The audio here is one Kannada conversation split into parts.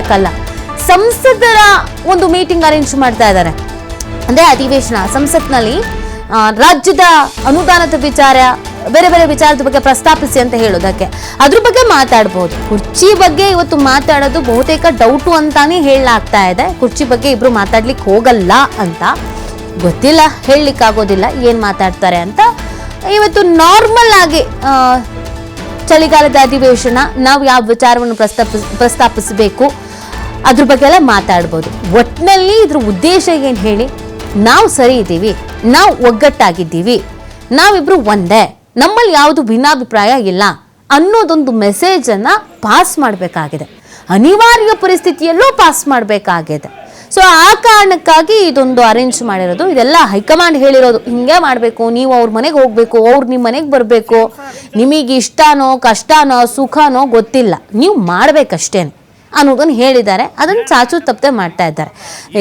ಸಾಕಲ್ಲ, ಸಂಸದರ ಒಂದು ಮೀಟಿಂಗ್ ಅರೇಂಜ್ ಮಾಡ್ತಾ ಇದ್ದಾರೆ. ಅಂದ್ರೆ ಅಧಿವೇಶನ ಸಂಸತ್ನಲ್ಲಿ ರಾಜ್ಯದ ಅನುದಾನದ ವಿಚಾರ, ಬೇರೆ ಬೇರೆ ವಿಚಾರದ ಬಗ್ಗೆ ಪ್ರಸ್ತಾಪಿಸಿ ಅಂತ ಹೇಳೋದಕ್ಕೆ, ಅದ್ರ ಬಗ್ಗೆ ಮಾತಾಡ್ಬೋದು. ಕುರ್ಚಿ ಬಗ್ಗೆ ಇವತ್ತು ಮಾತಾಡೋದು ಬಹುತೇಕ ಡೌಟು ಅಂತಾನೆ ಹೇಳಲಾಗ್ತಾ ಇದೆ. ಕುರ್ಚಿ ಬಗ್ಗೆ ಇಬ್ರು ಮಾತಾಡ್ಲಿಕ್ಕೆ ಹೋಗಲ್ಲ ಅಂತ ಗೊತ್ತಿಲ್ಲ, ಹೇಳಲಿಕ್ಕೆ ಆಗೋದಿಲ್ಲ ಏನ್ ಮಾತಾಡ್ತಾರೆ ಅಂತ. ಇವತ್ತು ನಾರ್ಮಲ್ ಆಗಿ ಚಳಿಗಾಲದ ಅಧಿವೇಶನ, ನಾವು ಯಾವ ವಿಚಾರವನ್ನು ಪ್ರಸ್ತಾಪಿಸಬೇಕು ಅದ್ರ ಬಗ್ಗೆ ಎಲ್ಲ ಮಾತಾಡ್ಬೋದು. ಒಟ್ಟಿನಲ್ಲಿ ಇದ್ರ ಉದ್ದೇಶ ಏನು ಹೇಳಿ, ನಾವು ಸರಿ ಇದ್ದೀವಿ, ನಾವು ಒಗ್ಗಟ್ಟಾಗಿದ್ದೀವಿ, ನಾವಿಬ್ರು ಒಂದೇ, ನಮ್ಮಲ್ಲಿ ಯಾವುದು ಭಿನ್ನಾಭಿಪ್ರಾಯ ಇಲ್ಲ ಅನ್ನೋದೊಂದು ಮೆಸೇಜ್ ಅನ್ನ ಪಾಸ್ ಮಾಡಬೇಕಾಗಿದೆ. ಅನಿವಾರ್ಯ ಪರಿಸ್ಥಿತಿಯಲ್ಲೂ ಪಾಸ್ ಮಾಡಬೇಕಾಗಿದೆ. ಸೊ ಆ ಕಾರಣಕ್ಕಾಗಿ ಇದೊಂದು ಅರೇಂಜ್ ಮಾಡಿರೋದು. ಇದೆಲ್ಲ ಹೈಕಮಾಂಡ್ ಹೇಳಿರೋದು, ಹಿಂಗೆ ಮಾಡಬೇಕು, ನೀವು ಅವ್ರ ಮನೆಗೆ ಹೋಗ್ಬೇಕು, ಅವ್ರು ನಿಮ್ಮ ಮನೆಗೆ ಬರಬೇಕು, ನಿಮಗೆ ಇಷ್ಟನೋ ಕಷ್ಟನೋ ಸುಖನೋ ಗೊತ್ತಿಲ್ಲ, ನೀವು ಮಾಡ್ಬೇಕಷ್ಟೇನೆ ಅನ್ನೋದನ್ನು ಹೇಳಿದ್ದಾರೆ. ಅದನ್ನು ಚಾಚು ತಪ್ಪದೆ ಮಾಡ್ತಾ ಇದ್ದಾರೆ.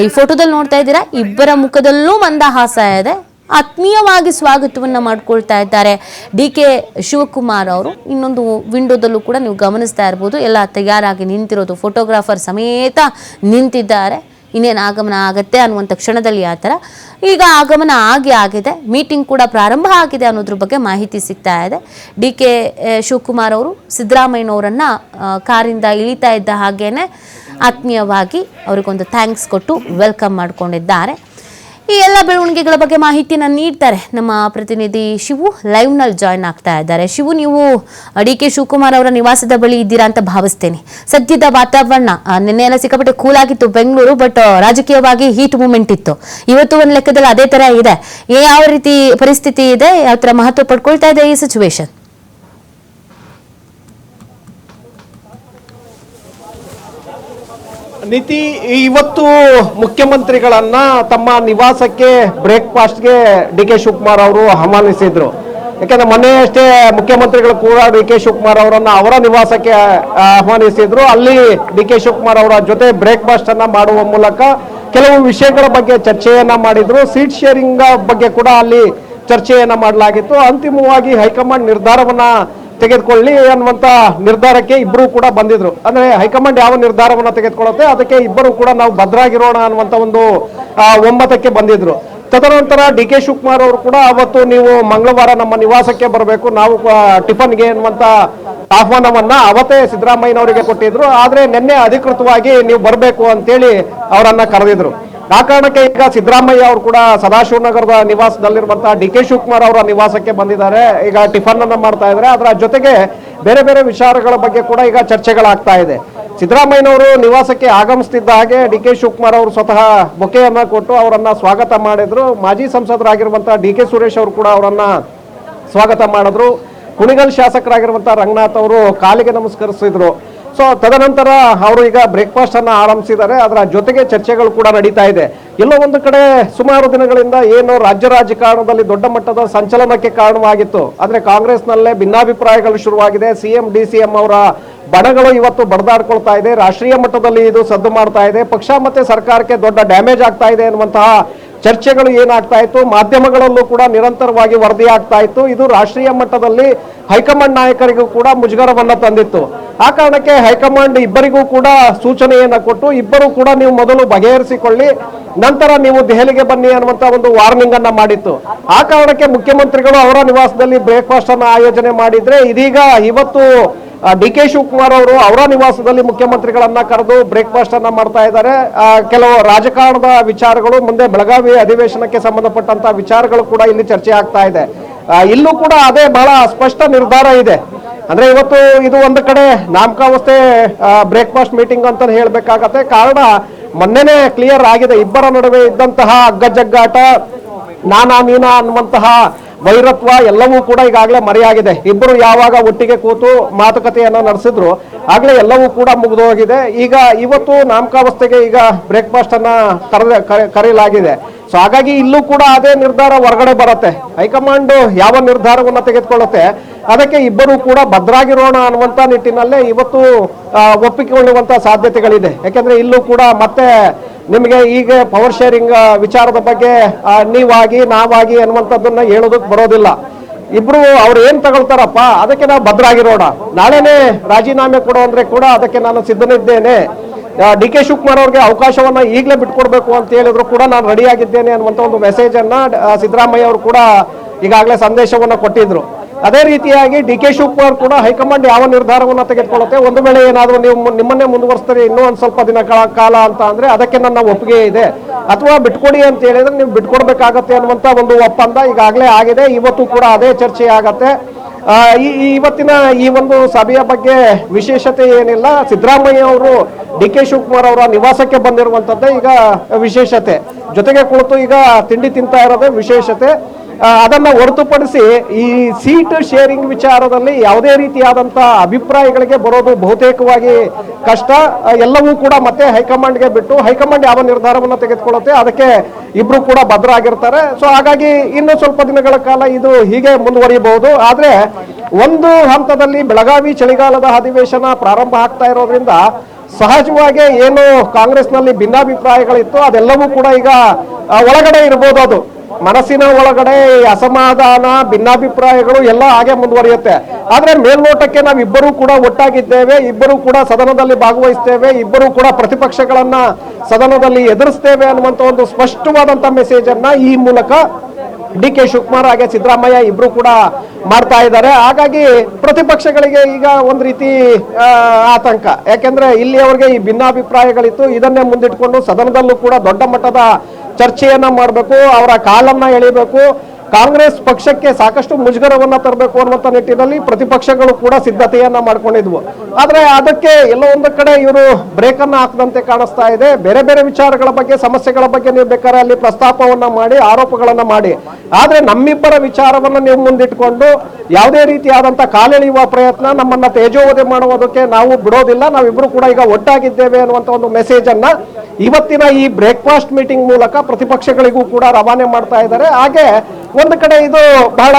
ಈ ಫೋಟೋದಲ್ಲಿ ನೋಡ್ತಾ ಇದ್ದೀರಾ, ಇಬ್ಬರ ಮುಖದಲ್ಲೂ ಮಂದಹಾಸ ಇದೆ. ಆತ್ಮೀಯವಾಗಿ ಸ್ವಾಗತವನ್ನ ಮಾಡ್ಕೊಳ್ತಾ ಇದ್ದಾರೆ ಡಿ.ಕೆ. ಶಿವಕುಮಾರ್ ಅವರು. ಇನ್ನೊಂದು ವಿಂಡೋದಲ್ಲೂ ಕೂಡ ನೀವು ಗಮನಿಸ್ತಾ ಇರ್ಬೋದು, ಎಲ್ಲ ತಯಾರಾಗಿ ನಿಂತಿರೋದು, ಫೋಟೋಗ್ರಾಫರ್ ಸಮೇತ ನಿಂತಿದ್ದಾರೆ. ಇನ್ನೇನು ಆಗಮನ ಆಗತ್ತೆ ಅನ್ನುವಂಥ ಕ್ಷಣದಲ್ಲಿ ಆ ಥರ ಈಗ ಆಗಮನ ಆಗಿದೆ. ಮೀಟಿಂಗ್ ಕೂಡ ಪ್ರಾರಂಭ ಆಗಿದೆ ಅನ್ನೋದ್ರ ಬಗ್ಗೆ ಮಾಹಿತಿ ಸಿಗ್ತಾ ಇದೆ. ಡಿ.ಕೆ. ಶಿವಕುಮಾರ್ ಅವರು ಸಿದ್ದರಾಮಯ್ಯನವರನ್ನ ಕಾರಿಂದ ಇಳಿತಾ ಇದ್ದ ಹಾಗೇನೆ ಆತ್ಮೀಯವಾಗಿ ಅವರಿಗೊಂದು ಥ್ಯಾಂಕ್ಸ್ ಕೊಟ್ಟು ವೆಲ್ಕಮ್ ಮಾಡ್ಕೊಂಡಿದ್ದಾರೆ. ಈ ಎಲ್ಲ ಬೆಳವಣಿಗೆಗಳ ಬಗ್ಗೆ ಮಾಹಿತಿಯನ್ನು ನೀಡ್ತಾರೆ ನಮ್ಮ ಪ್ರತಿನಿಧಿ ಶಿವು. ಲೈವ್ನಲ್ಲಿ ಜಾಯ್ನ್ ಆಗ್ತಾ ಇದ್ದಾರೆ. ಶಿವು, ನೀವು ಡಿ.ಕೆ. ಶಿವಕುಮಾರ್ ಅವರ ನಿವಾಸದ ಬಳಿ ಇದ್ದೀರಾ ಅಂತ ಭಾವಿಸ್ತೇನೆ. ಸದ್ಯದ ವಾತಾವರಣ ನಿನ್ನೆ ಎಲ್ಲ ಸಿಕ್ಕಾಪಟ್ಟೆ ಕೂಲ್ ಆಗಿತ್ತು ಬೆಂಗಳೂರು, ಬಟ್ ರಾಜಕೀಯವಾಗಿ ಹೀಟ್ ಮೂಮೆಂಟ್ ಇತ್ತು. ಇವತ್ತು ಒಂದು ಲೆಕ್ಕದಲ್ಲಿ ಅದೇ ತರ ಇದೆ. ಯಾವ ರೀತಿ ಪರಿಸ್ಥಿತಿ ಇದೆ, ಯಾವ ತರ ಮಹತ್ವ ಪಡ್ಕೊಳ್ತಾ ಇದೆ ಈ ಸಿಚುವೇಶನ್? ನೀತಿ, ಇವತ್ತು ಮುಖ್ಯಮಂತ್ರಿಗಳನ್ನ ತಮ್ಮ ನಿವಾಸಕ್ಕೆ ಬ್ರೇಕ್ಫಾಸ್ಟ್ಗೆ ಡಿ.ಕೆ. ಶಿವಕುಮಾರ್ ಅವರು ಆಹ್ವಾನಿಸಿದ್ರು. ಯಾಕಂದ್ರೆ ಮೊನ್ನೆ ಅಷ್ಟೇ ಮುಖ್ಯಮಂತ್ರಿಗಳು ಕೂಡ ಡಿ.ಕೆ. ಶಿವಕುಮಾರ್ ಅವರನ್ನ ಅವರ ನಿವಾಸಕ್ಕೆ ಆಹ್ವಾನಿಸಿದ್ರು. ಅಲ್ಲಿ ಡಿ.ಕೆ. ಶಿವಕುಮಾರ್ ಅವರ ಜೊತೆ ಬ್ರೇಕ್ಫಾಸ್ಟ್ ಅನ್ನ ಮಾಡುವ ಮೂಲಕ ಕೆಲವು ವಿಷಯಗಳ ಬಗ್ಗೆ ಚರ್ಚೆಯನ್ನ ಮಾಡಿದ್ರು. ಸೀಟ್ ಶೇರಿಂಗ್ ಬಗ್ಗೆ ಕೂಡ ಅಲ್ಲಿ ಚರ್ಚೆಯನ್ನ ಮಾಡಲಾಗಿತ್ತು. ಅಂತಿಮವಾಗಿ ಹೈಕಮಾಂಡ್ ನಿರ್ಧಾರವನ್ನ ತೆಗೆದುಕೊಳ್ಳಿ ಅನ್ನುವಂತ ನಿರ್ಧಾರಕ್ಕೆ ಇಬ್ಬರು ಕೂಡ ಬಂದಿದ್ರು. ಅಂದ್ರೆ ಹೈಕಮಾಂಡ್ ಯಾವ ನಿರ್ಧಾರವನ್ನ ತೆಗೆದುಕೊಳ್ಳುತ್ತೆ ಅದಕ್ಕೆ ಇಬ್ಬರು ಕೂಡ ನಾವು ಭದ್ರಾಗಿರೋಣ ಅನ್ನುವಂತ ಒಂದು ಒಮ್ಮತಕ್ಕೆ ಬಂದಿದ್ರು. ತದನಂತರ ಡಿ.ಕೆ. ಶಿವಕುಮಾರ್ ಅವರು ಕೂಡ ಅವತ್ತು ನೀವು ಮಂಗಳವಾರ ನಮ್ಮ ನಿವಾಸಕ್ಕೆ ಬರಬೇಕು, ನಾವು ಟಿಫನ್ಗೆ ಅನ್ನುವಂತ ಆಹ್ವಾನವನ್ನ ಅವತ್ತೇ ಸಿದ್ದರಾಮಯ್ಯನವರಿಗೆ ಕೊಟ್ಟಿದ್ರು. ಆದ್ರೆ ನಿನ್ನೆ ಅಧಿಕೃತವಾಗಿ ನೀವು ಬರಬೇಕು ಅಂತೇಳಿ ಅವರನ್ನ ಕರೆದಿದ್ರು. ಆ ಕಾರಣಕ್ಕೆ ಈಗ ಸಿದ್ದರಾಮಯ್ಯ ಅವರು ಕೂಡ ಸದಾಶಿವನಗರದ ನಿವಾಸದಲ್ಲಿರುವಂತಹ ಡಿ.ಕೆ. ಶಿವಕುಮಾರ್ ಅವರ ನಿವಾಸಕ್ಕೆ ಬಂದಿದ್ದಾರೆ. ಈಗ ಟಿಫನ್ ಅನ್ನ ಮಾಡ್ತಾ ಇದ್ದಾರೆ. ಅದರ ಜೊತೆಗೆ ಬೇರೆ ಬೇರೆ ವಿಚಾರಗಳ ಬಗ್ಗೆ ಕೂಡ ಈಗ ಚರ್ಚೆಗಳಾಗ್ತಾ ಇದೆ. ಸಿದ್ದರಾಮಯ್ಯನವರು ನಿವಾಸಕ್ಕೆ ಆಗಮಿಸ್ತಿದ್ದ ಹಾಗೆ ಡಿ.ಕೆ. ಶಿವಕುಮಾರ್ ಅವರು ಸ್ವತಃ ಬೊಕೆಯನ್ನ ಕೊಟ್ಟು ಅವರನ್ನ ಸ್ವಾಗತ ಮಾಡಿದ್ರು. ಮಾಜಿ ಸಂಸದರಾಗಿರುವಂತಹ ಡಿ.ಕೆ. ಸುರೇಶ್ ಅವರು ಕೂಡ ಅವರನ್ನ ಸ್ವಾಗತ ಮಾಡಿದ್ರು. ಕುಣಿಗಲ್ ಶಾಸಕರಾಗಿರುವಂತಹ ರಂಗನಾಥ್ ಅವರು ಕಾಲಿಗೆ ನಮಸ್ಕರಿಸಿದ್ರು. ಸೊ ತದನಂತರ ಅವರು ಈಗ ಬ್ರೇಕ್ಫಾಸ್ಟ್ ಅನ್ನ ಆರಂಭಿಸಿದ್ದಾರೆ. ಅದರ ಜೊತೆಗೆ ಚರ್ಚೆಗಳು ಕೂಡ ನಡೀತಾ ಇದೆ. ಎಲ್ಲೋ ಒಂದು ಕಡೆ ಸುಮಾರು ದಿನಗಳಿಂದ ಏನು ರಾಜ್ಯ ರಾಜಕಾರಣದಲ್ಲಿ ದೊಡ್ಡ ಮಟ್ಟದ ಸಂಚಲನಕ್ಕೆ ಕಾರಣವಾಗಿತ್ತು. ಆದ್ರೆ ಕಾಂಗ್ರೆಸ್ನಲ್ಲೇ ಭಿನ್ನಾಭಿಪ್ರಾಯಗಳು ಶುರುವಾಗಿದೆ. ಸಿಎಂ ಡಿ.ಸಿ.ಎಂ ಅವರ ಬಣಗಳು ಇವತ್ತು ಬಡದಾಡ್ಕೊಳ್ತಾ ಇದೆ. ರಾಷ್ಟ್ರೀಯ ಮಟ್ಟದಲ್ಲಿ ಇದು ಸದ್ದು ಮಾಡ್ತಾ ಇದೆ. ಪಕ್ಷ ಮತ್ತೆ ಸರ್ಕಾರಕ್ಕೆ ದೊಡ್ಡ ಡ್ಯಾಮೇಜ್ ಆಗ್ತಾ ಇದೆ ಅನ್ನುವಂತಹ ಚರ್ಚೆಗಳು ಏನಾಗ್ತಾ ಇತ್ತು, ಮಾಧ್ಯಮಗಳಲ್ಲೂ ಕೂಡ ನಿರಂತರವಾಗಿ ವರದಿ ಆಗ್ತಾ ಇತ್ತು. ಇದು ರಾಷ್ಟ್ರೀಯ ಮಟ್ಟದಲ್ಲಿ ಹೈಕಮಾಂಡ್ ನಾಯಕರಿಗೂ ಕೂಡ ಮುಜುಗರವನ್ನ ತಂದಿತ್ತು. ಆ ಕಾರಣಕ್ಕೆ ಹೈಕಮಾಂಡ್ ಇಬ್ಬರಿಗೂ ಕೂಡ ಸೂಚನೆಯನ್ನ ಕೊಟ್ಟು ಇಬ್ಬರು ಕೂಡ ನೀವು ಮೊದಲು ಬಗೆಹರಿಸಿಕೊಳ್ಳಿ, ನಂತರ ನೀವು ದೆಹಲಿಗೆ ಬನ್ನಿ ಅನ್ನುವಂತ ಒಂದು ವಾರ್ನಿಂಗ್ ಅನ್ನ ಮಾಡಿತ್ತು. ಆ ಕಾರಣಕ್ಕೆ ಮುಖ್ಯಮಂತ್ರಿಗಳು ಅವರ ನಿವಾಸದಲ್ಲಿ ಬ್ರೇಕ್ಫಾಸ್ಟ್ ಅನ್ನ ಆಯೋಜನೆ ಮಾಡಿದ್ರೆ, ಇದೀಗ ಇವತ್ತು ಡಿ.ಕೆ. ಶಿವಕುಮಾರ್ ಅವರು ಅವರ ನಿವಾಸದಲ್ಲಿ ಮುಖ್ಯಮಂತ್ರಿಗಳನ್ನ ಕರೆದು ಬ್ರೇಕ್ಫಾಸ್ಟ್ ಅನ್ನ ಮಾಡ್ತಾ ಇದ್ದಾರೆ. ಕೆಲವು ರಾಜಕಾರಣದ ವಿಚಾರಗಳು, ಮುಂದೆ ಬೆಳಗಾವಿ ಅಧಿವೇಶನಕ್ಕೆ ಸಂಬಂಧಪಟ್ಟಂತ ವಿಚಾರಗಳು ಕೂಡ ಇಲ್ಲಿ ಚರ್ಚೆ ಆಗ್ತಾ ಇದೆ. ಇಲ್ಲೂ ಕೂಡ ಅದೇ ಬಹಳ ಸ್ಪಷ್ಟ ನಿರ್ಧಾರ ಇದೆ. ಅಂದ್ರೆ ಇವತ್ತು ಇದು ಒಂದು ಕಡೆ ನಾಮಕಾವಸ್ಥೆ ಬ್ರೇಕ್ಫಾಸ್ಟ್ ಮೀಟಿಂಗ್ ಅಂತ ಹೇಳ್ಬೇಕಾಗತ್ತೆ. ಕಾರಣ ಮೊನ್ನೆನೆ ಕ್ಲಿಯರ್ ಆಗಿದೆ. ಇಬ್ಬರ ನಡುವೆ ಇದ್ದಂತಹ ಅಗ್ಗಜಗ್ಗಾಟ, ನಾನಾ ನೀನಾ ಅನ್ನುವಂತಹ ವೈರತ್ವ ಎಲ್ಲವೂ ಕೂಡ ಈಗಾಗಲೇ ಮರೆಯಾಗಿದೆ. ಇಬ್ಬರು ಯಾವಾಗ ಒಟ್ಟಿಗೆ ಕೂತು ಮಾತುಕತೆಯನ್ನ ನಡೆಸಿದ್ರು ಆಗ್ಲೇ ಎಲ್ಲವೂ ಕೂಡ ಮುಗಿದು ಹೋಗಿದೆ. ಈಗ ಇವತ್ತು ನಾಮಕಾವಸ್ಥೆಗೆ ಈಗ ಬ್ರೇಕ್ಫಾಸ್ಟ್ ಅನ್ನ ಕರೆಯಲಾಗಿದೆ. ಸೊ ಹಾಗಾಗಿ ಇಲ್ಲೂ ಕೂಡ ಅದೇ ನಿರ್ಧಾರ ಹೊರಗಡೆ ಬರುತ್ತೆ. ಹೈಕಮಾಂಡ್ ಯಾವ ನಿರ್ಧಾರವನ್ನ ತೆಗೆದುಕೊಳ್ಳುತ್ತೆ ಅದಕ್ಕೆ ಇಬ್ಬರು ಕೂಡ ಭದ್ರಾಗಿರೋಣ ಅನ್ನುವಂತ ನಿಟ್ಟಿನಲ್ಲೇ ಇವತ್ತು ಒಪ್ಪಿಕೊಳ್ಳುವಂತ ಸಾಧ್ಯತೆಗಳಿದೆ. ಯಾಕೆಂದ್ರೆ ಇಲ್ಲೂ ಕೂಡ ಮತ್ತೆ ನಿಮಗೆ ಈಗ ಪವರ್ ಶೇರಿಂಗ್ ವಿಚಾರದ ಬಗ್ಗೆ ನೀವಾಗಿ ನಾವಾಗಿ ಅನ್ನುವಂಥದ್ದನ್ನ ಹೇಳೋದಕ್ಕೆ ಬರೋದಿಲ್ಲ. ಇಬ್ರು ಅವ್ರು ಏನ್ ತಗೊಳ್ತಾರಪ್ಪ ಅದಕ್ಕೆ ನಾವು ಭದ್ರಾಗಿರೋಣ, ನಾಳೆನೆ ರಾಜೀನಾಮೆ ಕೊಡು ಅಂದ್ರೆ ಕೂಡ ಅದಕ್ಕೆ ನಾನು ಸಿದ್ಧನಿದ್ದೇನೆ, ಡಿ ಕೆ ಶಿವಕುಮಾರ್ ಅವ್ರಿಗೆ ಅವಕಾಶವನ್ನ ಈಗಲೇ ಬಿಟ್ಕೊಡ್ಬೇಕು ಅಂತ ಹೇಳಿದ್ರು ಕೂಡ ನಾನು ರೆಡಿ ಆಗಿದ್ದೇನೆ ಅನ್ನುವಂಥ ಒಂದು ಮೆಸೇಜ್ ಅನ್ನ ಸಿದ್ದರಾಮಯ್ಯ ಅವರು ಕೂಡ ಈಗಾಗಲೇ ಸಂದೇಶವನ್ನ ಕೊಟ್ಟಿದ್ರು. ಅದೇ ರೀತಿಯಾಗಿ ಡಿ ಕೆ ಶಿವಕುಮಾರ್ ಕೂಡ ಹೈಕಮಾಂಡ್ ಯಾವ ನಿರ್ಧಾರವನ್ನ ತೆಗೆದುಕೊಳ್ಳುತ್ತೆ, ಒಂದು ವೇಳೆ ಏನಾದರೂ ನೀವು ನಿಮ್ಮನ್ನೇ ಮುಂದುವರಿಸ್ತಾರೆ ಇನ್ನೂ ಒಂದು ಸ್ವಲ್ಪ ದಿನಗಳ ಕಾಲ ಅಂತ ಅಂದ್ರೆ ಅದಕ್ಕೆ ನನ್ನ ಒಪ್ಪಿಗೆ ಇದೆ, ಅಥವಾ ಬಿಟ್ಕೊಡಿ ಅಂತ ಹೇಳಿದ್ರೆ ನೀವು ಬಿಟ್ಕೊಡ್ಬೇಕಾಗತ್ತೆ ಅನ್ನುವಂತ ಒಂದು ಒಪ್ಪಂದ ಈಗಾಗಲೇ ಆಗಿದೆ. ಇವತ್ತು ಕೂಡ ಅದೇ ಚರ್ಚೆ ಆಗತ್ತೆ. ಇವತ್ತಿನ ಈ ಒಂದು ಸಭೆಯ ಬಗ್ಗೆ ವಿಶೇಷತೆ ಏನಿಲ್ಲ. ಸಿದ್ದರಾಮಯ್ಯ ಅವರು ಡಿ ಕೆ ಶಿವಕುಮಾರ್ ಅವರ ನಿವಾಸಕ್ಕೆ ಬಂದಿರುವಂತದ್ದೇ ಈಗ ವಿಶೇಷತೆ, ಜೊತೆಗೆ ಕುಳಿತು ಈಗ ತಿಂಡಿ ತಿಂತಾ ಇರೋದೇ ವಿಶೇಷತೆ. ಅದನ್ನ ಹೊರತುಪಡಿಸಿ ಈ ಸೀಟ್ ಶೇರಿಂಗ್ ವಿಚಾರದಲ್ಲಿ ಯಾವುದೇ ರೀತಿಯಾದಂತಹ ಅಭಿಪ್ರಾಯಗಳಿಗೆ ಬರೋದು ಬಹುತೇಕವಾಗಿ ಕಷ್ಟ. ಎಲ್ಲವೂ ಕೂಡ ಮತ್ತೆ ಹೈಕಮಾಂಡ್ಗೆ ಬಿಟ್ಟು ಹೈಕಮಾಂಡ್ ಯಾವ ನಿರ್ಧಾರವನ್ನು ತೆಗೆದುಕೊಳ್ಳುತ್ತೆ ಅದಕ್ಕೆ ಇಬ್ರು ಕೂಡ ಬದ್ಧರಾಗಿರ್ತಾರೆ. ಸೊ ಹಾಗಾಗಿ ಇನ್ನು ಸ್ವಲ್ಪ ದಿನಗಳ ಕಾಲ ಇದು ಹೀಗೆ ಮುಂದುವರಿಯಬಹುದು. ಆದ್ರೆ ಒಂದು ಹಂತದಲ್ಲಿ ಬೆಳಗಾವಿ ಚಳಿಗಾಲದ ಅಧಿವೇಶನ ಪ್ರಾರಂಭ ಆಗ್ತಾ ಇರೋದ್ರಿಂದ ಸಹಜವಾಗಿ ಏನು ಕಾಂಗ್ರೆಸ್ನಲ್ಲಿ ಭಿನ್ನಾಭಿಪ್ರಾಯಗಳಿತ್ತು ಅದೆಲ್ಲವೂ ಕೂಡ ಈಗ ಒಳಗಡೆ ಇರಬಹುದು. ಅದು ಮನಸ್ಸಿನ ಒಳಗಡೆ ಅಸಮಾಧಾನ ಭಿನ್ನಾಭಿಪ್ರಾಯಗಳು ಎಲ್ಲ ಹಾಗೆ ಮುಂದುವರಿಯುತ್ತೆ. ಆದ್ರೆ ಮೇಲ್ನೋಟಕ್ಕೆ ನಾವಿಬ್ಬರೂ ಕೂಡ ಒಟ್ಟಾಗಿದ್ದೇವೆ, ಇಬ್ಬರೂ ಕೂಡ ಸದನದಲ್ಲಿ ಭಾಗವಹಿಸ್ತೇವೆ, ಇಬ್ಬರೂ ಕೂಡ ಪ್ರತಿಪಕ್ಷಗಳನ್ನ ಸದನದಲ್ಲಿ ಎದುರಿಸ್ತೇವೆ ಅನ್ನುವಂತ ಒಂದು ಸ್ಪಷ್ಟವಾದಂತ ಮೆಸೇಜ್ ಅನ್ನ ಈ ಮೂಲಕ ಡಿ ಕೆ ಶಿವಕುಮಾರ್ ಹಾಗೆ ಸಿದ್ದರಾಮಯ್ಯ ಇಬ್ರು ಕೂಡ ಮಾಡ್ತಾ ಇದ್ದಾರೆ. ಹಾಗಾಗಿ ಪ್ರತಿಪಕ್ಷಗಳಿಗೆ ಈಗ ಒಂದು ರೀತಿ ಆತಂಕ, ಯಾಕೆಂದ್ರೆ ಇಲ್ಲಿಯವರೆಗೆ ಈ ಭಿನ್ನಾಭಿಪ್ರಾಯಗಳಿತ್ತು, ಇದನ್ನೇ ಮುಂದಿಟ್ಕೊಂಡು ಸದನದಲ್ಲೂ ಕೂಡ ದೊಡ್ಡ ಮಟ್ಟದ ಚರ್ಚೆಯನ್ನ ಮಾಡಬೇಕು, ಅವರ ಕಾಲನ್ನ ಎಳಿಬೇಕು, ಕಾಂಗ್ರೆಸ್ ಪಕ್ಷಕ್ಕೆ ಸಾಕಷ್ಟು ಮುಜುಗರವನ್ನ ತರಬೇಕು ಅನ್ನುವಂತ ನಿಟ್ಟಿನಲ್ಲಿ ಪ್ರತಿಪಕ್ಷಗಳು ಕೂಡ ಸಿದ್ಧತೆಯನ್ನ ಮಾಡ್ಕೊಂಡಿದ್ವು. ಆದ್ರೆ ಅದಕ್ಕೆ ಎಲ್ಲೋ ಒಂದು ಕಡೆ ಇವರು ಬ್ರೇಕ್ ಅನ್ನ ಹಾಕದಂತೆ ಕಾಣಿಸ್ತಾ ಇದೆ. ಬೇರೆ ಬೇರೆ ವಿಚಾರಗಳ ಬಗ್ಗೆ ಸಮಸ್ಯೆಗಳ ಬಗ್ಗೆ ನೀವು ಬೇಕಾದ್ರೆ ಅಲ್ಲಿ ಪ್ರಸ್ತಾಪವನ್ನ ಮಾಡಿ ಆರೋಪಗಳನ್ನ ಮಾಡಿ, ಆದ್ರೆ ನಮ್ಮಿಬ್ಬರ ವಿಚಾರವನ್ನ ನೀವು ಮುಂದಿಟ್ಕೊಂಡು ಯಾವುದೇ ರೀತಿಯಾದಂತ ಕಾಲೆಳೆಯುವ ಪ್ರಯತ್ನ, ನಮ್ಮನ್ನ ತೇಜೋವಧೆ ಮಾಡುವುದಕ್ಕೆ ನಾವು ಬಿಡೋದಿಲ್ಲ, ನಾವಿಬ್ರು ಕೂಡ ಈಗ ಒಟ್ಟಾಗಿದ್ದೇವೆ ಅನ್ನುವಂತ ಒಂದು ಮೆಸೇಜ್ ಅನ್ನ ಇವತ್ತಿನ ಈ ಬ್ರೇಕ್ಫಾಸ್ಟ್ ಮೀಟಿಂಗ್ ಮೂಲಕ ಪ್ರತಿಪಕ್ಷಗಳಿಗೂ ಕೂಡ ರವಾನೆ ಮಾಡ್ತಾ ಇದ್ದಾರೆ. ಹಾಗೆ ಒಂದು ಕಡೆ ಇದು ಬಹಳ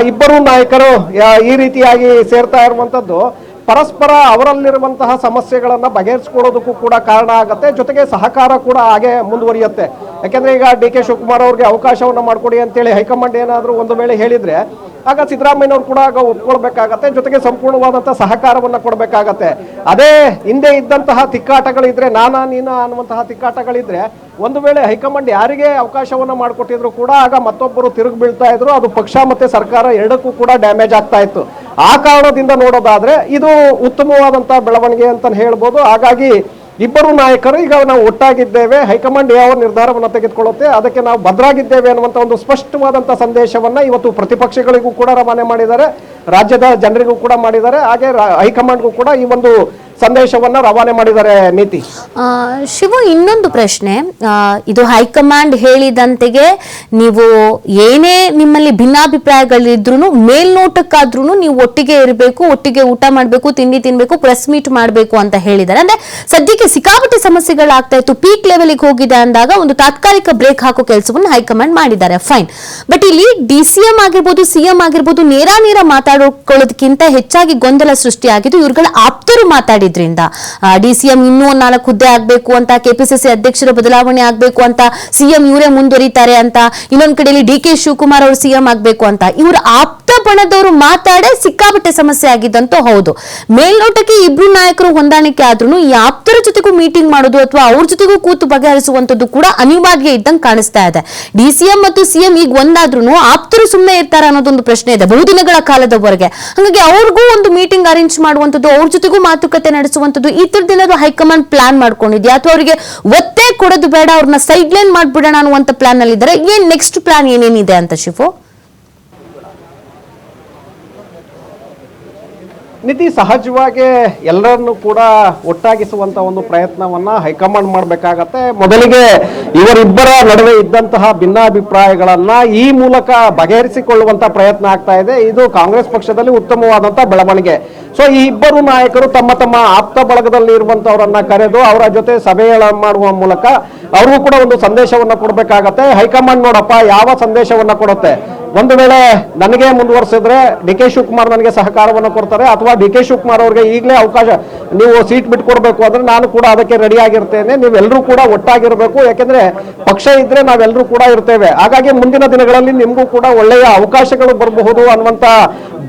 ಇಬ್ಬರು ನಾಯಕರು ಈ ರೀತಿಯಾಗಿ ಸೇರ್ತಾ ಇರುವಂತದ್ದು ಪರಸ್ಪರ ಅವರಲ್ಲಿರುವಂತಹ ಸಮಸ್ಯೆಗಳನ್ನ ಬಗೆಹರಿಸಿಕೊಳ್ಳೋದಕ್ಕೂ ಕೂಡ ಕಾರಣ ಆಗತ್ತೆ, ಜೊತೆಗೆ ಸಹಕಾರ ಕೂಡ ಹಾಗೆ ಮುಂದುವರಿಯುತ್ತೆ. ಯಾಕೆಂದ್ರೆ ಈಗ ಡಿ ಕೆ ಶಿವಕುಮಾರ್ ಅವ್ರಿಗೆ ಅವಕಾಶವನ್ನ ಮಾಡ್ಕೊಡಿ ಅಂತೇಳಿ ಹೈಕಮಾಂಡ್ ಏನಾದರೂ ಒಂದು ವೇಳೆ ಹೇಳಿದ್ರೆ ಆಗ ಸಿದ್ದರಾಮಯ್ಯನವರು ಕೂಡ ಆಗ ಒಪ್ಕೊಳ್ಬೇಕಾಗತ್ತೆ, ಜೊತೆಗೆ ಸಂಪೂರ್ಣವಾದಂತಹ ಸಹಕಾರವನ್ನ ಕೊಡಬೇಕಾಗತ್ತೆ. ಅದೇ ಹಿಂದೆ ಇದ್ದಂತಹ ತಿಕ್ಕಾಟಗಳಿದ್ರೆ ನಾನಾ ನೀನಾ ಅನ್ನುವಂತಹ ತಿಕ್ಕಾಟಗಳಿದ್ರೆ ಒಂದು ವೇಳೆ ಹೈಕಮಾಂಡ್ ಯಾರಿಗೆ ಅವಕಾಶವನ್ನ ಮಾಡಿಕೊಟ್ಟಿದ್ರು ಕೂಡ ಆಗ ಮತ್ತೊಬ್ಬರು ತಿರುಗಿ ಬೀಳ್ತಾ ಇದ್ರು, ಅದು ಪಕ್ಷ ಮತ್ತೆ ಸರ್ಕಾರ ಎರಡಕ್ಕೂ ಕೂಡ ಡ್ಯಾಮೇಜ್ ಆಗ್ತಾ ಇತ್ತು. ಆ ಕಾರಣದಿಂದ ನೋಡೋದಾದ್ರೆ ಇದು ಉತ್ತಮವಾದಂತಹ ಬೆಳವಣಿಗೆ ಅಂತ ಹೇಳ್ಬೋದು. ಹಾಗಾಗಿ ಇಬ್ಬರು ನಾಯಕರು ಈಗ ನಾವು ಒಟ್ಟಾಗಿದ್ದೇವೆ, ಹೈಕಮಾಂಡ್ ಯಾವ ನಿರ್ಧಾರವನ್ನು ತೆಗೆದುಕೊಳ್ಳುತ್ತೆ ಅದಕ್ಕೆ ನಾವು ಭದ್ರಾಗಿದ್ದೇವೆ ಅನ್ನುವಂಥ ಒಂದು ಸ್ಪಷ್ಟವಾದಂತಹ ಸಂದೇಶವನ್ನ ಇವತ್ತು ಪ್ರತಿಪಕ್ಷಗಳಿಗೂ ಕೂಡ ರವಾನೆ ಮಾಡಿದ್ದಾರೆ, ರಾಜ್ಯದ ಜನರಿಗೂ ಕೂಡ ಮಾಡಿದ್ದಾರೆ, ಹಾಗೆ ಹೈಕಮಾಂಡ್ಗೂ ಕೂಡ ಈ ಒಂದು ಸಂದೇಶವನ್ನ ರವಾನೆ ಮಾಡಿದ್ದಾರೆ. ನೀತಿ ಶಿವು, ಇನ್ನೊಂದು ಪ್ರಶ್ನೆ, ಇದು ಹೈಕಮಾಂಡ್ ಹೇಳಿದಂತೆಗೆ ನೀವು ಏನೇ ನಿಮ್ಮಲ್ಲಿ ಭಿನ್ನಾಭಿಪ್ರಾಯಗಳಿದ್ರು ಮೇಲ್ನೋಟಕ್ಕಾದ್ರೂ ನೀವು ಒಟ್ಟಿಗೆ ಇರಬೇಕು, ಒಟ್ಟಿಗೆ ಊಟ ಮಾಡಬೇಕು, ತಿಂಡಿ ತಿನ್ಬೇಕು, ಪ್ರೆಸ್ ಮೀಟ್ ಮಾಡಬೇಕು ಅಂತ ಹೇಳಿದ್ದಾರೆ. ಅಂದ್ರೆ ಸದ್ಯಕ್ಕೆ ಸಿಕ್ಕಾಪಟ್ಟೆ ಸಮಸ್ಯೆಗಳಾಗ್ತಾ ಇತ್ತು, ಪೀಕ್ ಲೆವೆಲ್ಗೆ ಹೋಗಿದೆ ಅಂದಾಗ ಒಂದು ತಾತ್ಕಾಲಿಕ ಬ್ರೇಕ್ ಹಾಕೋ ಕೆಲಸವನ್ನು ಹೈಕಮಾಂಡ್ ಮಾಡಿದ್ದಾರೆ, ಫೈನ್. ಬಟ್ ಇಲ್ಲಿ ಡಿಸಿಎಂ ಆಗಿರ್ಬೋದು, ಸಿಎಂ ಆಗಿರ್ಬೋದು, ನೇರ ಮಾತಾಡಿಕೊಳ್ಳೋದಕ್ಕಿಂತ ಹೆಚ್ಚಾಗಿ ಗೊಂದಲ ಸೃಷ್ಟಿಯಾಗಿದ್ದು ಇವ್ರುಗಳ ಆಪ್ತರು ಮಾತಾಡಿದ್ರಿಂದ. ಡಿಸಿಎಂ ಇನ್ನೂ 4 ಹುದ್ದೆ ಆಗ್ಬೇಕು ಅಂತ, ಕೆಪಿಸಿಸಿ ಅಧ್ಯಕ್ಷರ ಬದಲಾವಣೆ ಆಗ್ಬೇಕು ಅಂತ, ಸಿಎಂ ಇವರೇ ಮುಂದುವರಿತಾರೆ ಅಂತ, ಇನ್ನೊಂದ್ ಕಡೆಯಲ್ಲಿ ಡಿ ಕೆ ಶಿವಕುಮಾರ್ ಅವರು ಸಿಎಂ ಆಗ್ಬೇಕು ಅಂತ, ಇವ್ರ ಆಪ್ತ ಬಣದವರು ಮಾತಾಡೇ ಸಿಕ್ಕಾಪಟ್ಟೆ ಸಮಸ್ಯೆ ಆಗಿದ್ದಂತೂ ಹೌದು. ಮೇಲ್ನೋಟಕ್ಕೆ ಇಬ್ರು ನಾಯಕರು ಹೊಂದಾಣಿಕೆ ಆದ್ರೂ ಈ ಆಪ್ತರ ಜೊತೆಗೂ ಮೀಟಿಂಗ್ ಮಾಡೋದು ಅಥವಾ ಅವ್ರ ಜೊತೆಗೂ ಕೂತು ಬಗೆಹರಿಸುವಂತದ್ದು ಕೂಡ ಅನಿವಾರ್ಯ ಇದ್ದಂಗೆ ಕಾಣಿಸ್ತಾ ಇದೆ. ಡಿಸಿಎಂ ಮತ್ತು ಸಿಎಂ ಈಗ ಒಂದಾದ್ರೂ ಆಪ್ತರು ಸುಮ್ಮನೆ ಇರ್ತಾರ ಅನ್ನೋದೊಂದು ಪ್ರಶ್ನೆ ಇದೆ ಬಹುದಿನಗಳ ಕಾಲದವರೆಗೆ. ಹಾಗಾಗಿ ಅವ್ರಿಗೂ ಒಂದು ಮೀಟಿಂಗ್ ಅರೇಂಜ್ ಮಾಡುವಂತದ್ದು, ಅವ್ರ ಜೊತೆಗೂ ಮಾತುಕತೆ ನಡೆಸುವಂತದ್ದು, ಈ ತರದ್ದೇನಾದ್ರು ಹೈಕಮಾಂಡ್ ಪ್ಲಾನ್ ಮಾಡ್ಕೊಂಡಿದ್ಯಾ ಅಥವಾ ಅವರಿಗೆ ಒತ್ತೇ ಕೊಡೋದು ಬೇಡ, ಅವ್ರನ್ನ ಸೈಡ್ ಲೈನ್ ಮಾಡ್ಬಿಡೋಣ ಅನ್ನುವಂತ ಪ್ಲಾನ್ ಅಲ್ಲಿ ಇದ್ದಾರೆ? ಏನ್ ನೆಕ್ಸ್ಟ್ ಪ್ಲಾನ್ ಏನೇನಿದೆ ಅಂತ ಶಿಫು? ನೀತಿ ಸಹಜವಾಗಿ ಎಲ್ಲರನ್ನು ಕೂಡ ಒಟ್ಟಾಗಿಸುವಂತ ಒಂದು ಪ್ರಯತ್ನವನ್ನ ಹೈಕಮಾಂಡ್ ಮಾಡಬೇಕಾಗತ್ತೆ. ಮೊದಲಿಗೆ ಇವರಿಬ್ಬರ ನಡುವೆ ಇದ್ದಂತಹ ಭಿನ್ನಾಭಿಪ್ರಾಯಗಳನ್ನ ಈ ಮೂಲಕ ಬಗೆಹರಿಸಿಕೊಳ್ಳುವಂತ ಪ್ರಯತ್ನ ಆಗ್ತಾ ಇದೆ. ಇದು ಕಾಂಗ್ರೆಸ್ ಪಕ್ಷದಲ್ಲಿ ಉತ್ತಮವಾದಂತಹ ಬೆಳವಣಿಗೆ. ಸೊ ಈ ಇಬ್ಬರು ನಾಯಕರು ತಮ್ಮ ತಮ್ಮ ಆಪ್ತ ಬಳಗದಲ್ಲಿ ಇರುವಂತವರನ್ನ ಕರೆದು ಅವರ ಜೊತೆ ಸಭೆಗಳ ಮಾಡುವ ಮೂಲಕ ಅವ್ರಿಗೂ ಕೂಡ ಒಂದು ಸಂದೇಶವನ್ನ ಕೊಡಬೇಕಾಗತ್ತೆ. ಹೈಕಮಾಂಡ್ ನೋಡಪ್ಪ ಯಾವ ಸಂದೇಶವನ್ನ ಕೊಡುತ್ತೆ, ಒಂದು ವೇಳೆ ನನಗೆ ಮುಂದುವರಿಸಿದ್ರೆ ಡಿ ಕೆ ಶಿವಕುಮಾರ್ ನನಗೆ ಸಹಕಾರವನ್ನು ಕೊಡ್ತಾರೆ, ಅಥವಾ ಡಿ ಕೆ ಶಿವಕುಮಾರ್ ಅವ್ರಿಗೆ ಈಗಲೇ ಅವಕಾಶ ನೀವು ಸೀಟ್ ಬಿಟ್ಕೊಡ್ಬೇಕು ಅಂದ್ರೆ ನಾನು ಕೂಡ ಅದಕ್ಕೆ ರೆಡಿ ಆಗಿರ್ತೇನೆ, ನೀವೆಲ್ಲರೂ ಕೂಡ ಒಟ್ಟಾಗಿರ್ಬೇಕು, ಯಾಕೆಂದ್ರೆ ಪಕ್ಷ ಇದ್ರೆ ನಾವೆಲ್ಲರೂ ಕೂಡ ಇರ್ತೇವೆ. ಹಾಗಾಗಿ ಮುಂದಿನ ದಿನಗಳಲ್ಲಿ ನಿಮಗೂ ಕೂಡ ಒಳ್ಳೆಯ ಅವಕಾಶಗಳು ಬರಬಹುದು ಅನ್ನುವಂತ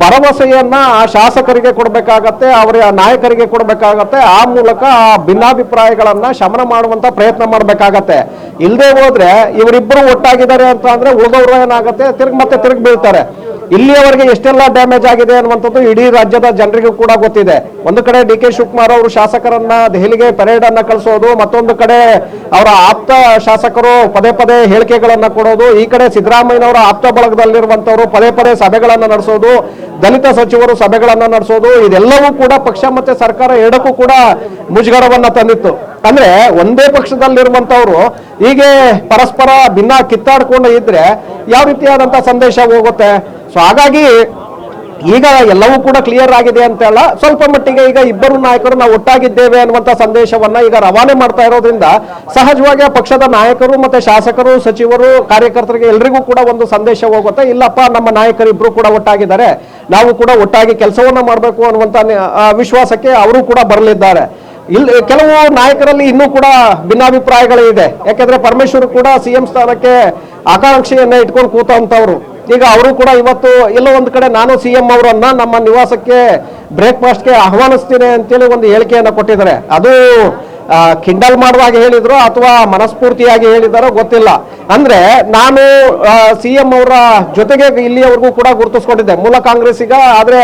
ಭರವಸೆಯನ್ನ ಆ ಶಾಸಕರಿಗೆ ಕೊಡಬೇಕಾಗತ್ತೆ, ಅವರ ನಾಯಕರಿಗೆ ಕೊಡಬೇಕಾಗತ್ತೆ. ಆ ಮೂಲಕ ಆ ಭಿನ್ನಾಭಿಪ್ರಾಯಗಳನ್ನ ಶಮನ ಮಾಡುವಂತ ಪ್ರಯತ್ನ ಮಾಡಬೇಕಾಗತ್ತೆ. ಇಲ್ಲದೆ ಹೋದ್ರೆ ಇವರಿಬ್ಬರು ಒಟ್ಟಾಗಿದ್ದಾರೆ ಅಂತ ಅಂದ್ರೆ ಉಳಿದವರು ಏನಾಗುತ್ತೆ, ಮತ್ತೆ ತಿರುಗಿ ಬೀಳ್ತಾರೆ. ಇಲ್ಲಿಯವರೆಗೆ ಎಷ್ಟೆಲ್ಲ ಡ್ಯಾಮೇಜ್ ಆಗಿದೆ ಅನ್ನುವಂಥದ್ದು ಇಡೀ ರಾಜ್ಯದ ಜನರಿಗೂ ಕೂಡ ಗೊತ್ತಿದೆ. ಒಂದು ಕಡೆ ಡಿ ಕೆ ಶಿವಕುಮಾರ್ ಅವರು ಶಾಸಕರನ್ನ ದೆಹಲಿಗೆ ಪರೇಡ್ ಅನ್ನ ಕಳಿಸೋದು, ಮತ್ತೊಂದು ಕಡೆ ಅವರ ಆಪ್ತ ಶಾಸಕರು ಪದೇ ಪದೇ ಹೇಳಿಕೆಗಳನ್ನ ಕೊಡೋದು, ಈ ಕಡೆ ಸಿದ್ದರಾಮಯ್ಯನವರ ಆಪ್ತ ಬಳಗದಲ್ಲಿರುವಂತವರು ಪದೇ ಪದೇ ಸಭೆಗಳನ್ನ ನಡೆಸೋದು, ದಲಿತ ಸಚಿವರು ಸಭೆಗಳನ್ನ ನಡೆಸೋದು, ಇದೆಲ್ಲವೂ ಕೂಡ ಪಕ್ಷ ಮತ್ತೆ ಸರ್ಕಾರ ಎರಡಕ್ಕೂ ಕೂಡ ಮುಜುಗರವನ್ನ ತಂದಿತ್ತು. ಅಂದ್ರೆ ಒಂದೇ ಪಕ್ಷದಲ್ಲಿರುವಂತವ್ರು ಹೀಗೆ ಪರಸ್ಪರ ಭಿನ್ನ ಕಿತ್ತಾಡ್ಕೊಂಡು ಇದ್ರೆ ಯಾವ ರೀತಿಯಾದಂತ ಸಂದೇಶ ಹೋಗುತ್ತೆ? ಸೊ ಹಾಗಾಗಿ ಈಗ ಎಲ್ಲವೂ ಕೂಡ ಕ್ಲಿಯರ್ ಆಗಿದೆ ಅಂತಲ್ಲ, ಸ್ವಲ್ಪ ಮಟ್ಟಿಗೆ ಈಗ ಇಬ್ಬರು ನಾಯಕರು ನಾವು ಒಟ್ಟಾಗಿದ್ದೇವೆ ಅನ್ನುವಂತ ಸಂದೇಶವನ್ನ ಈಗ ರವಾನೆ ಮಾಡ್ತಾ ಇರೋದ್ರಿಂದ ಸಹಜವಾಗಿ ಪಕ್ಷದ ನಾಯಕರು ಮತ್ತೆ ಶಾಸಕರು, ಸಚಿವರು, ಕಾರ್ಯಕರ್ತರಿಗೆ ಎಲ್ರಿಗೂ ಕೂಡ ಒಂದು ಸಂದೇಶ ಹೋಗುತ್ತೆ, ಇಲ್ಲಪ್ಪ ನಮ್ಮ ನಾಯಕರು ಇಬ್ರು ಕೂಡ ಒಟ್ಟಾಗಿದ್ದಾರೆ, ನಾವು ಕೂಡ ಒಟ್ಟಾಗಿ ಕೆಲಸವನ್ನ ಮಾಡಬೇಕು ಅನ್ನುವಂತ ವಿಶ್ವಾಸಕ್ಕೆ ಅವರು ಕೂಡ ಬರಲಿದ್ದಾರೆ. ಕೆಲವು ನಾಯಕರಲ್ಲಿ ಇನ್ನೂ ಕೂಡ ಭಿನ್ನಾಭಿಪ್ರಾಯಗಳೇ ಇದೆ. ಯಾಕಂದ್ರೆ ಪರಮೇಶ್ವರ್ ಕೂಡ ಸಿಎಂ ಸ್ಥಾನಕ್ಕೆ ಆಕಾಂಕ್ಷೆಯನ್ನ ಇಟ್ಕೊಂಡು ಕೂತಂತವ್ರು. ಈಗ ಅವರು ಕೂಡ ಇವತ್ತು ಎಲ್ಲೋ ಒಂದು ಕಡೆ ನಾನು ಸಿಎಂ ಅವರನ್ನ ನಮ್ಮ ನಿವಾಸಕ್ಕೆ ಬ್ರೇಕ್ಫಾಸ್ಟ್ಗೆ ಆಹ್ವಾನಿಸ್ತೀನಿ ಅಂತೇಳಿ ಒಂದು ಹೇಳಿಕೆಯನ್ನ ಕೊಟ್ಟಿದ್ದಾರೆ. ಅದು ಕಿಂಡಲ್ ಮಾಡುವಾಗ ಹೇಳಿದ್ರು ಅಥವಾ ಮನಸ್ಫೂರ್ತಿಯಾಗಿ ಹೇಳಿದಾರೋ ಗೊತ್ತಿಲ್ಲ. ಅಂದ್ರೆ ನಾನು ಸಿಎಂ ಅವರ ಜೊತೆಗೆ ಇಲ್ಲಿಯವರೆಗೂ ಕೂಡ ಗುರುತಿಸ್ಕೊಂಡಿದ್ದೆ ಮೂಲ ಕಾಂಗ್ರೆಸ್ಸಿಗ, ಆದ್ರೆ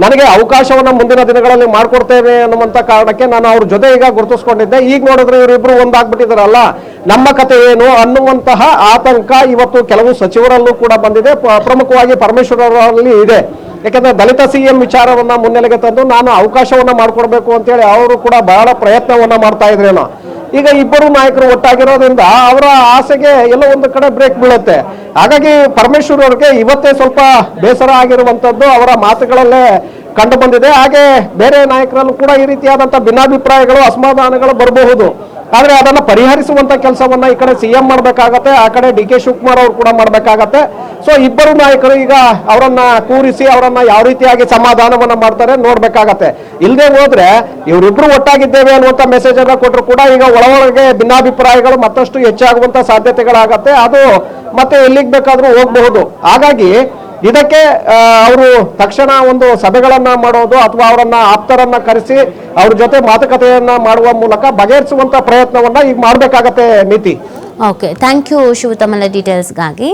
ನನಗೆ ಅವಕಾಶವನ್ನ ಮುಂದಿನ ದಿನಗಳಲ್ಲಿ ಮಾಡ್ಕೊಡ್ತೇವೆ ಅನ್ನುವಂತ ಕಾರಣಕ್ಕೆ ನಾನು ಅವ್ರ ಜೊತೆ ಈಗ ಗುರುತಿಸ್ಕೊಂಡಿದ್ದೆ. ಈಗ ನೋಡಿದ್ರೆ ಇವರಿಬ್ರು ಒಂದಾಗ್ಬಿಟ್ಟಿದಾರಲ್ಲ, ನಮ್ಮ ಕತೆ ಏನು ಅನ್ನುವಂತಹ ಆತಂಕ ಇವತ್ತು ಕೆಲವು ಸಚಿವರಲ್ಲೂ ಕೂಡ ಬಂದಿದೆ, ಪ್ರಮುಖವಾಗಿ ಪರಮೇಶ್ವರ್ ಅವರಲ್ಲಿ ಇದೆ. ಯಾಕಂದ್ರೆ ದಲಿತ ಸಿಎಂ ವಿಚಾರವನ್ನ ಮುನ್ನೆಲೆಗೆ ತಂದು ನಾನು ಅವಕಾಶವನ್ನ ಮಾಡ್ಕೊಡ್ಬೇಕು ಅಂತೇಳಿ ಅವರು ಕೂಡ ಬಹಳ ಪ್ರಯತ್ನವನ್ನ ಮಾಡ್ತಾ ಇದ್ರೇನೋ. ಈಗ ಇಬ್ಬರು ನಾಯಕರು ಒಟ್ಟಾಗಿರೋದ್ರಿಂದ ಅವರ ಆಸೆಗೆ ಎಲ್ಲೋ ಒಂದು ಕಡೆ ಬ್ರೇಕ್ ಬೀಳುತ್ತೆ. ಹಾಗಾಗಿ ಪರಮೇಶ್ವರ್ ಅವ್ರಿಗೆ ಇವತ್ತೇ ಸ್ವಲ್ಪ ಬೇಸರ ಆಗಿರುವಂತದ್ದು ಅವರ ಮಾತುಗಳಲ್ಲೇ ಕಂಡು ಬಂದಿದೆ. ಹಾಗೆ ಬೇರೆ ನಾಯಕರಲ್ಲೂ ಕೂಡ ಈ ರೀತಿಯಾದಂತ ಭಿನ್ನಾಭಿಪ್ರಾಯಗಳು, ಅಸಮಾಧಾನಗಳು ಬರಬಹುದು. ಆದ್ರೆ ಅದನ್ನ ಪರಿಹರಿಸುವಂತ ಕೆಲಸವನ್ನ ಈ ಕಡೆ ಸಿಎಂ ಮಾಡ್ಬೇಕಾಗತ್ತೆ, ಆ ಕಡೆ ಡಿ ಕೆ ಶಿವಕುಮಾರ್ ಅವರು ಕೂಡ ಮಾಡ್ಬೇಕಾಗತ್ತೆ. ಸೊ ಇಬ್ಬರು ನಾಯಕರು ಈಗ ಅವರನ್ನ ಕೂರಿಸಿ ಅವರನ್ನ ಯಾವ ರೀತಿಯಾಗಿ ಸಮಾಧಾನವನ್ನ ಮಾಡ್ತಾರೆ ನೋಡ್ಬೇಕಾಗತ್ತೆ. ಇಲ್ಲದೆ ಹೋದ್ರೆ ಇವರಿಬ್ರು ಒಟ್ಟಾಗಿದ್ದೇವೆ ಅನ್ನುವಂತ ಮೆಸೇಜ್ ಅನ್ನ ಕೊಟ್ಟರು ಕೂಡ ಈಗ ಒಳಗೆ ಭಿನ್ನಾಭಿಪ್ರಾಯಗಳು ಮತ್ತಷ್ಟು ಹೆಚ್ಚಾಗುವಂತ ಸಾಧ್ಯತೆಗಳಾಗತ್ತೆ. ಅದು ಮತ್ತೆ ಎಲ್ಲಿಗೆ ಬೇಕಾದ್ರೂ ಹೋಗಬಹುದು. ಹಾಗಾಗಿ ಇದಕ್ಕೆ ಅವರು ತಕ್ಷಣ ಒಂದು ಸಭೆಗಳನ್ನ ಮಾಡೋದು ಅಥವಾ ಅವರನ್ನ ಆಪ್ತರನ್ನ ಕರೆಸಿ ಅವ್ರ ಜೊತೆ ಮಾತುಕತೆಯನ್ನ ಮಾಡುವ ಮೂಲಕ ಬಗೆಹರಿಸುವಂತ ಪ್ರಯತ್ನವನ್ನ ಈಗ ಮಾಡ್ಬೇಕಾಗತ್ತೆ ನೀತಿ. ಓಕೆ, ಥ್ಯಾಂಕ್ ಯು ಶಿವತಮಲ ಡೀಟೇಲ್ಸ್ಗಾಗಿ.